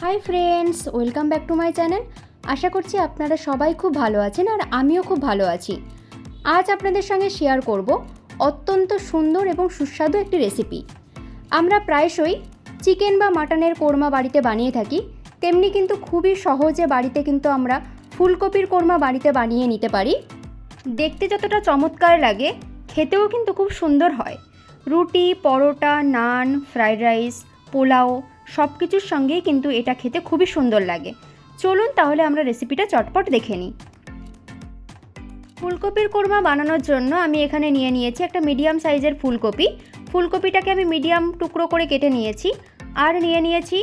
High friends, welcome back to my channel. আশা করছি আপনারা সবাই খুব ভালো আছেন আর আমিও খুব ভালো আছি। আজ আপনাদের সঙ্গে শেয়ার করব অত্যন্ত সুন্দর এবং সুস্বাদু একটি রেসিপি। আমরা প্রায়শই চিকেন বা মাটনের কোরমা বাড়িতে বানিয়ে থাকি, তেমনি কিন্তু খুবই সহজে বাড়িতে কিন্তু আমরা ফুলকপির কোরমা বাড়িতে বানিয়ে নিতে পারি। দেখতে যতটা চমৎকার লাগে, খেতেও কিন্তু খুব সুন্দর হয়। রুটি, পরোটা, নান, ফ্রাইড রাইস, পোলাও সব কিছুর সঙ্গেই কিন্তু এটা খেতে খুবই সুন্দর লাগে। চলুন তাহলে আমরা রেসিপিটা চটপট দেখে নিই। ফুলকপির কোরমা বানানোর জন্য আমি এখানে নিয়ে নিয়েছি একটা মিডিয়াম সাইজের ফুলকপি। ফুলকপিটাকে আমি মিডিয়াম টুকরো করে কেটে নিয়েছি। আর নিয়ে নিয়েছি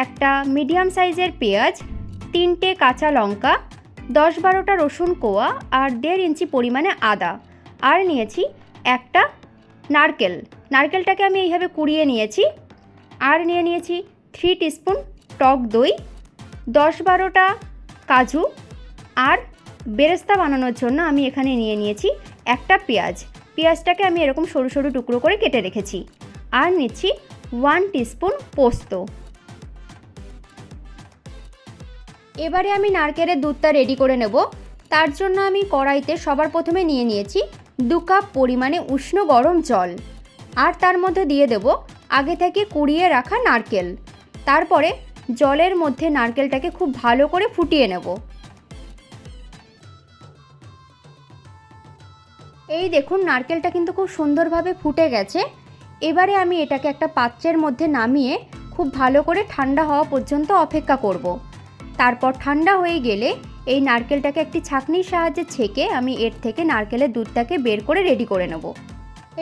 একটা মিডিয়াম সাইজের পেঁয়াজ, 3টে কাঁচা লঙ্কা, 10-12টা রসুন কোয়া আর 1.5 ইঞ্চি পরিমাণে আদা। আর নিয়েছি একটা নারকেলটাকে আমি এইভাবে কুড়িয়ে নিয়েছি। আর নিয়ে নিয়েছি 3 টিস্পুন টক দই, 10-12টা কাজু, আর বেরেস্তা বানানোর জন্য আমি এখানে নিয়ে নিয়েছি একটা পেঁয়াজটাকে আমি এরকম সরু সরু টুকরো করে কেটে রেখেছি। আর নিচ্ছি 1 টিস্পুন পোস্ত। এবারে আমি নারকেলের দুধটা রেডি করে নেব। তার জন্য আমি কড়াইতে সবার প্রথমে নিয়ে নিয়েছি 2 কাপ পরিমাণে উষ্ণ গরম জল। আর তার মধ্যে দিয়ে দেব আগে থেকে কুড়িয়ে রাখা নারকেল। তারপরে জলের মধ্যে নারকেলটাকে খুব ভালো করে ফুটিয়ে নেব। এই দেখুন, নারকেলটা কিন্তু খুব সুন্দরভাবে ফুটে গেছে। এবারে আমি এটাকে একটা পাত্রের মধ্যে নামিয়ে খুব ভালো করে ঠান্ডা হওয়া পর্যন্ত অপেক্ষা করব। তারপর ঠান্ডা হয়ে গেলে এই নারকেলটাকে একটি ছাঁকনির সাহায্যে ছেঁকে আমি এর থেকে নারকেলের দুধটাকে বের করে রেডি করে নেব।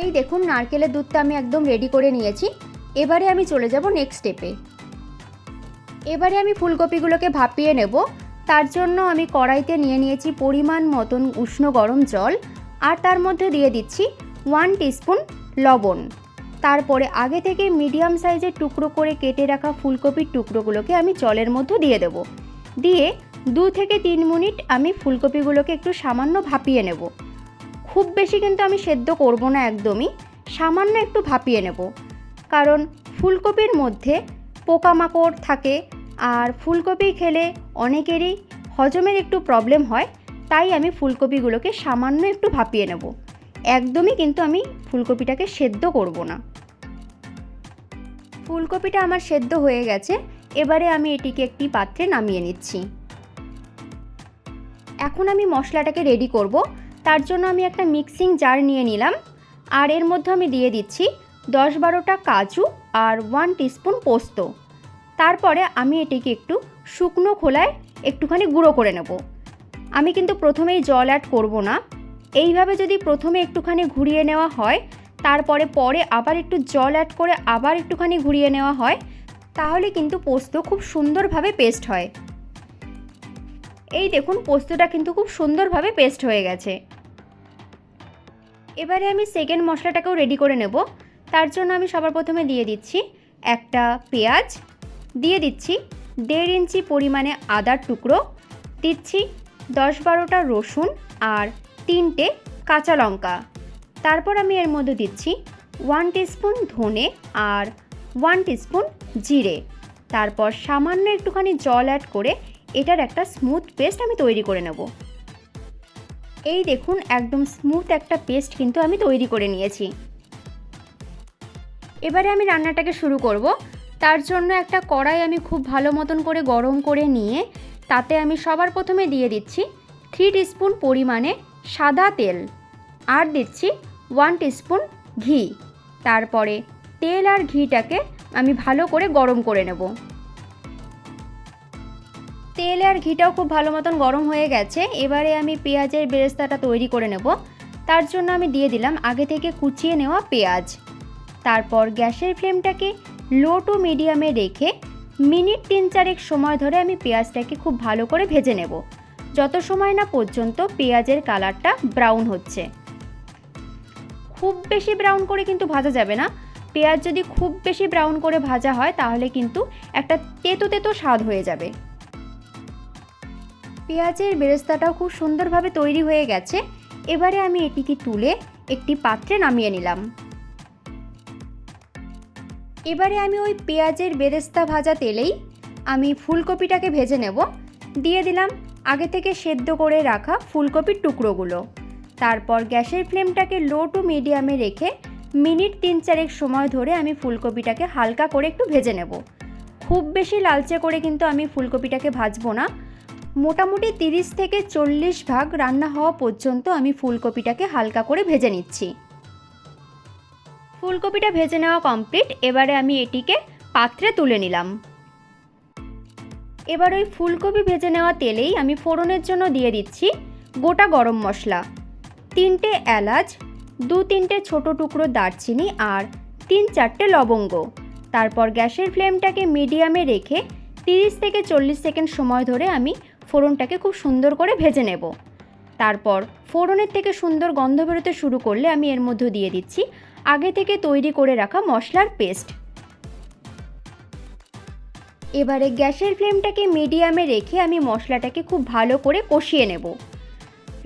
এই দেখুন, নারকেলের দুধটা আমি একদম রেডি করে নিয়েছি। এবারে আমি চলে যাব নেক্সট স্টেপে। এবারে আমি ফুলকপিগুলোকে ভাপিয়ে নেব। তার জন্য আমি কড়াইতে নিয়ে নিয়েছি পরিমাণ মতন উষ্ণ গরম জল। আর তার মধ্যে দিয়ে দিচ্ছি 1 টিস্পুন লবণ। তারপরে আগে থেকে মিডিয়াম সাইজের টুকরো করে কেটে রাখা ফুলকপির টুকরোগুলোকে আমি জলের মধ্যে দিয়ে দেব। দিয়ে 2 থেকে 3 মিনিট আমি ফুলকপিগুলোকে একটু সামান্য ভাপিয়ে নেব। খুব বেশি কিন্তু আমি সেদ্ধ করব না, একদমই সামান্য একটু ভাপিয়ে নেব। কারণ ফুলকপির মধ্যে পোকামাকড় থাকে, আর ফুলকপি খেলে অনেকেরই হজমের একটু প্রবলেম হয়। তাই আমি ফুলকপিগুলোকে সামান্য একটু ভাপিয়ে নেব। একদমই কিন্তু আমি ফুলকপিটাকে সেদ্ধ করব না। ফুলকপিটা আমার সেদ্ধ হয়ে গেছে। এবারে আমি এটিকে একটি পাত্রে নামিয়ে নিচ্ছি। এখন আমি মশলাটাকে রেডি করব। তার জন্য আমি একটা মিক্সিং জার নিয়ে নিলাম। আর এর মধ্যে আমি দিয়ে দিচ্ছি 10-12টা কাজু আর 1 টিস্পুন পোস্ত। তারপরে আমি এটিকে একটু শুকনো খোলায় একটুখানি গুঁড়ো করে নেব। আমি কিন্তু প্রথমেই জল অ্যাড করব না। এইভাবে যদি প্রথমে একটুখানি ঘুরিয়ে নেওয়া হয়, তারপরে আবার একটু জল অ্যাড করে আবার একটুখানি ঘুরিয়ে নেওয়া হয়, তাহলে কিন্তু পোস্ত খুব সুন্দরভাবে পেস্ট হয়। এই দেখুন, পোস্তটা কিন্তু খুব সুন্দরভাবে পেস্ট হয়ে গেছে। এবারে আমি সেকেন্ড মশলাটাকেও রেডি করে নেব। তার জন্য আমি সবার প্রথমে দিয়ে দিচ্ছি একটা পেঁয়াজ, দিয়ে দিচ্ছি 1.5 ইঞ্চি পরিমাণে আদার টুকরো, দিচ্ছি 10-12টা রসুন আর 3টে কাঁচা লঙ্কা। তারপর আমি এর মধ্যে দিচ্ছি 1 টিস্পুন ধনে আর 1 টিস্পুন জিরে। তারপর সামান্য একটুখানি জল অ্যাড করে এটার একটা স্মুথ পেস্ট আমি তৈরি করে নেব। এই দেখুন, একদম স্মুথ একটা পেস্ট কিন্তু আমি তৈরি করে নিয়েছি। এবারে আমি রান্নাটাকে শুরু করব। তার জন্য একটা কড়াই আমি খুব ভালো মতন করে গরম করে নিয়ে তাতে আমি সবার প্রথমে দিয়ে দিচ্ছি 3 টিস্পুন পরিমাণে সাদা তেল। আর দিচ্ছি 1 টিস্পুন ঘি। তারপরে তেল আর ঘিটাকে আমি ভালো করে গরম করে নেব। তেল আর ঘিটাও খুব ভালো মতন গরম হয়ে গেছে। এবারে আমি পেঁয়াজের বেরেস্তাটা তৈরি করে নেব। তার জন্য আমি দিয়ে দিলাম আগে থেকে কুচিয়ে নেওয়া পেঁয়াজ। তারপর গ্যাসের ফ্লেমটাকে লো টু মিডিয়ামে রেখে মিনিট 3-4 সময় ধরে আমি পেঁয়াজটাকে খুব ভালো করে ভেজে নেব, যত সময় না পর্যন্ত পেঁয়াজের কালারটা ব্রাউন হচ্ছে। খুব বেশি ব্রাউন করে কিন্তু ভাজা যাবে না। পেঁয়াজ যদি খুব বেশি ব্রাউন করে ভাজা হয় তাহলে কিন্তু একটা তেতো তেতো স্বাদ হয়ে যাবে। পেঁয়াজের বেরেস্তাটাও খুব সুন্দরভাবে তৈরি হয়ে গেছে। এবারে আমি এটিকে তুলে একটি পাত্রে নামিয়ে নিলাম। এবারে আমি ওই পেঁয়াজের বেরেস্তা ভাজা তেলেই আমি ফুলকপিটাকে ভেজে নেব। দিয়ে দিলাম আগে থেকে সেদ্ধ করে রাখা ফুলকপির টুকরোগুলো। তারপর গ্যাসের ফ্লেমটাকে লো টু মিডিয়ামে রেখে মিনিট 3-4 সময় ধরে আমি ফুলকপিটাকে হালকা করে একটু ভেজে নেব। খুব বেশি লালচে করে কিন্তু আমি ফুলকপিটাকে ভাজবো না। মোটামুটি 30 থেকে 40 ভাগ রান্না হওয়া পর্যন্ত আমি ফুলকপিটাকে হালকা করে ভেজে নিচ্ছি। ফুলকপিটা ভেজে নেওয়া কমপ্লিট। এবারে আমি এটিকে পাত্রে তুলে নিলাম। এবার ওই ফুলকপি ভেজে নেওয়া তেলেই আমি ফোড়নের জন্য দিয়ে দিচ্ছি গোটা গরম মশলা, 3টে এলাচ, 2-3টে ছোটো টুকরো দারচিনি আর 3-4টে লবঙ্গ। তারপর গ্যাসের ফ্লেমটাকে মিডিয়ামে রেখে 30 থেকে 40 সেকেন্ড সময় ধরে আমি ফোড়নটাকে খুব সুন্দর করে ভেজে নেব। তারপর ফোড়নের থেকে সুন্দর গন্ধ বেরোতে শুরু করলে আমি এর মধ্যে দিয়ে দিচ্ছি আগে থেকে তৈরি করে রাখা মশলার পেস্ট। এবারে গ্যাসের ফ্লেমটাকে মিডিয়ামে রেখে আমি মশলাটাকে খুব ভালো করে কষিয়ে নেব।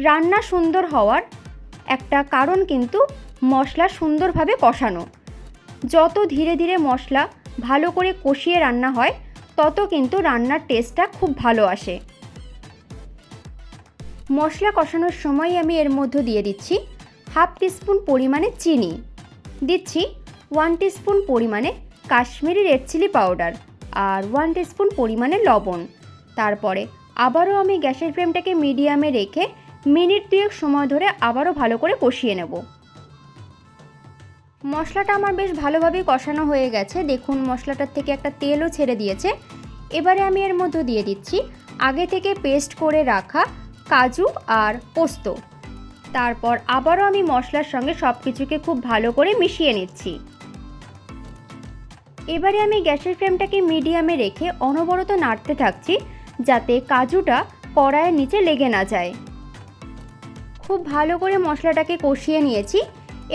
রান্না সুন্দর হওয়ার একটা কারণ কিন্তু মশলা সুন্দরভাবে কষানো। যত ধীরে ধীরে মশলা ভালো করে কষিয়ে রান্না হয় তত কিন্তু রান্নার টেস্টটা খুব ভালো আসে। মশলা কষানোর সময় আমি এর মধ্যে দিয়ে দিচ্ছি 1/2 টিস্পুন পরিমাণে চিনি, দিচ্ছি 1 টিস্পুন পরিমাণে কাশ্মীরি রেড চিলি পাউডার আর 1 টিস্পুন পরিমাণে লবণ। তারপরে আবারও আমি গ্যাসের ফ্লেমটাকে মিডিয়ামে রেখে মিনিট 2 সময় ধরে আবারও ভালো করে কষিয়ে নেব। মশলাটা আমার বেশ ভালোভাবেই কষানো হয়ে গেছে। দেখুন মশলাটার থেকে একটা তেলও ছেড়ে দিয়েছে। এবারে আমি এর মধ্যে দিয়ে দিচ্ছি আগে থেকে পেস্ট করে রাখা কাজু আর পোস্ত। তারপর আবারও আমি মশলার সঙ্গে সব কিছুকে খুব ভালো করে মিশিয়ে নিচ্ছি। এবারে আমি গ্যাসের ফ্লেমটাকে মিডিয়ামে রেখে অনবরত নাড়তে থাকছি যাতে কাজুটা কড়াইয়ের নিচে লেগে না যায়। খুব ভালো করে মশলাটাকে কষিয়ে নিয়েছি।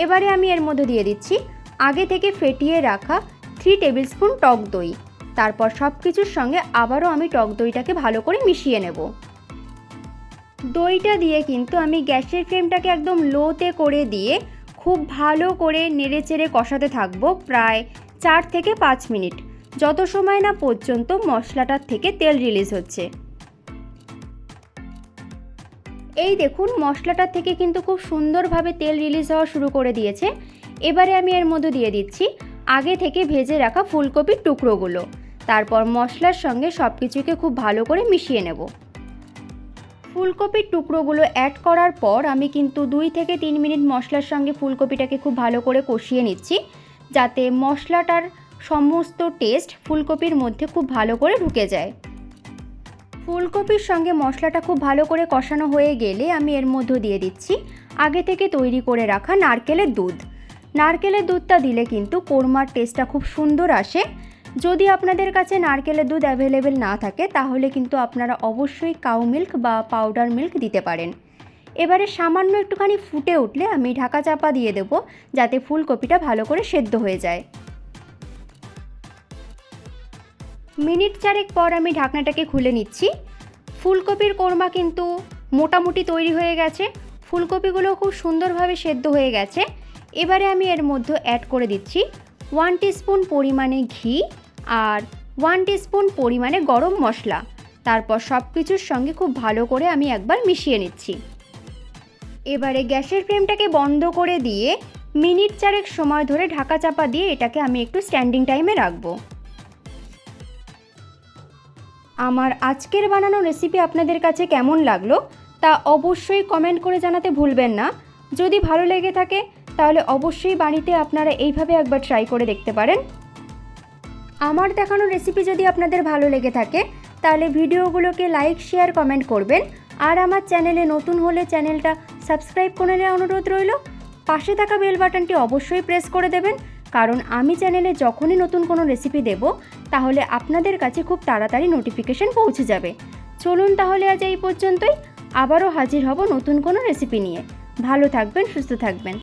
এবারে আমি এর মধ্যে দিয়ে দিচ্ছি আগে থেকে ফেটিয়ে রাখা 3 টেবিল স্পুন টক দই। তারপর সব কিছুর সঙ্গে আবারও আমি টক দইটাকে ভালো করে মিশিয়ে নেব। দইটা দিয়ে কিন্তু আমি গ্যাসের ফ্লেমটাকে একদম লোতে করে দিয়ে খুব ভালো করে নেড়েচেড়ে কষাতে থাকবো প্রায় 4 থেকে 5 মিনিট, যত সময় না পর্যন্ত মশলাটার থেকে তেল রিলিজ হচ্ছে। এই দেখুন মশলাটার থেকে কিন্তু খুব সুন্দরভাবে তেল রিলিজ হওয়া শুরু করে দিয়েছে। এবারে আমি এর মধ্যে দিয়ে দিচ্ছি আগে থেকে ভেজে রাখা ফুলকপির টুকরোগুলো। তারপর মশলার সঙ্গে সব কিছুকে খুব ভালো করে মিশিয়ে নেব। ফুলকপির টুকরোগুলো অ্যাড করার পর আমি কিন্তু 2 থেকে 3 মিনিট মশলার সঙ্গে ফুলকপিটাকে খুব ভালো করে কষিয়ে নিচ্ছি যাতে মশলাটার সমস্ত টেস্ট ফুলকপির মধ্যে খুব ভালো করে ঢুকে যায়। ফুলকপির সঙ্গে মশলাটা খুব ভালো করে কষানো হয়ে গেলে আমি এর মধ্যে দিয়ে দিচ্ছি আগে থেকে তৈরি করে রাখা নারকেলের দুধ। নারকেলের দুধটা দিলে কিন্তু কোরমার টেস্টটা খুব সুন্দর আসে। যদি আপনাদের কাছে নারকেলের দুধ অ্যাভেলেবেল না থাকে তাহলে কিন্তু আপনারা অবশ্যই কাউ মিল্ক বা পাউডার মিল্ক দিতে পারেন। এবারে সামান্য একটুখানি ফুটে উঠলে আমি ঢাকা চাপা দিয়ে দেব যাতে ফুলকপিটা ভালো করে সেদ্ধ হয়ে যায়। মিনিট 4 পর আমি ঢাকনাটাকে খুলে নিচ্ছি। ফুলকপির কোরমা কিন্তু মোটামুটি তৈরি হয়ে গেছে। ফুলকপিগুলো খুব সুন্দরভাবে সেদ্ধ হয়ে গেছে। এবারে আমি এর মধ্যে অ্যাড করে দিচ্ছি 1 টিস্পুন পরিমাণে ঘি আর 1 টিস্পুন পরিমাণে গরম মশলা। তারপর সব কিছুর সঙ্গে খুব ভালো করে আমি একবার মিশিয়ে নিচ্ছি। এবারে গ্যাসের ফ্লেমটাকে বন্ধ করে দিয়ে মিনিট 4 সময় ধরে ঢাকা চাপা দিয়ে এটাকে আমি একটু স্ট্যান্ডিং টাইমে রাখবো। আমার আজকের বানানো রেসিপি আপনাদের কাছে কেমন লাগলো তা অবশ্যই কমেন্ট করে জানাতে ভুলবেন না। যদি ভালো লেগে থাকে তাহলে অবশ্যই বাড়িতে আপনারা এইভাবে একবার ট্রাই করে দেখতে পারেন। আমার দেখানো রেসিপি যদি আপনাদের ভালো লেগে থাকে তাহলে ভিডিওগুলোকে লাইক, শেয়ার, কমেন্ট করবেন। আর আমার চ্যানেলে নতুন হলে চ্যানেলটা সাবস্ক্রাইব করে নেওয়ার অনুরোধ রইল। পাশে থাকা বেল বাটনটি অবশ্যই প্রেস করে দেবেন, কারণ আমি চ্যানেলে যখনই নতুন কোনো রেসিপি দেব তাহলে আপনাদের কাছে খুব তাড়াতাড়ি নোটিফিকেশন পৌঁছে যাবে। চলুন তাহলে আজ এই পর্যন্তই, আবারও হাজির হব নতুন কোনো রেসিপি নিয়ে। ভালো থাকবেন, সুস্থ থাকবেন।